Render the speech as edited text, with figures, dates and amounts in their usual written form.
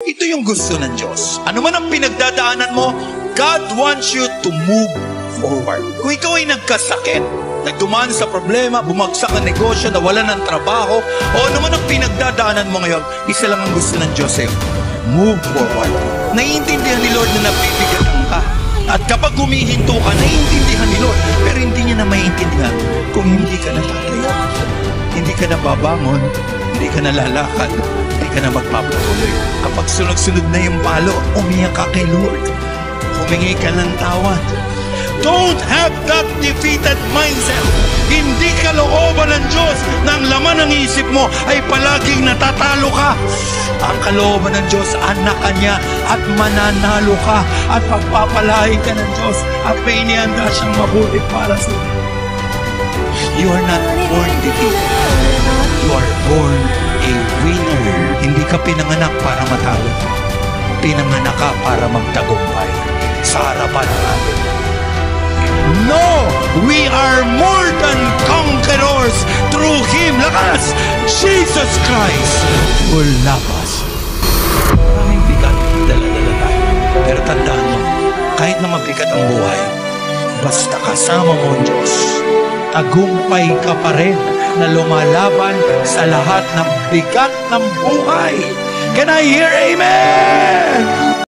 Ito yung gusto ng Diyos. Ano man ang pinagdadaanan mo, God wants you to move forward. Kung ikaw ay nagkasakit, nagdumaan sa problema, bumagsak ang negosyo, nawalan ng trabaho, o ano man ang pinagdadaanan mo ngayon, isa lang ang gusto ng Diyos sa'yo. Move forward. Naiintindihan ni Lord na napipigatan ka. At kapag humihinto ka, naiintindihan ni Lord. Pero hindi niya na maiintindihan kung hindi ka natatayo. Hindi ka nababangon, hindi ka nalalakad, hindi ka na magpapatuloy. Kapag sunod-sunod na yung palo, umiyak ka kay Lord. Humingi ka ng tawad. Don't have that defeated mindset. Hindi kalooban ng Diyos na ang laman ng isip mo ay palaging natatalo ka. Ang kalooban ng Diyos, anak ka niya at mananalo ka at pagpapalain ka ng Diyos at may inihanda siyang mabuti para sa iyo. You are not born defeated. You are born a winner. Hindi ka pinanganak para matalo. Pinanganak ka para magtagumpay sa harapan ng atin. No! We are more than conquerors through Him. Lakas! Jesus Christ will love us. Maraming bigat, dala-dala tayo. Pero tandaan mo, kahit na mabigat ang buhay, basta kasama mo ang Diyos, tagumpay ka pa rin na lumalaban sa lahat ng bigat ng buhay. Can I hear amen?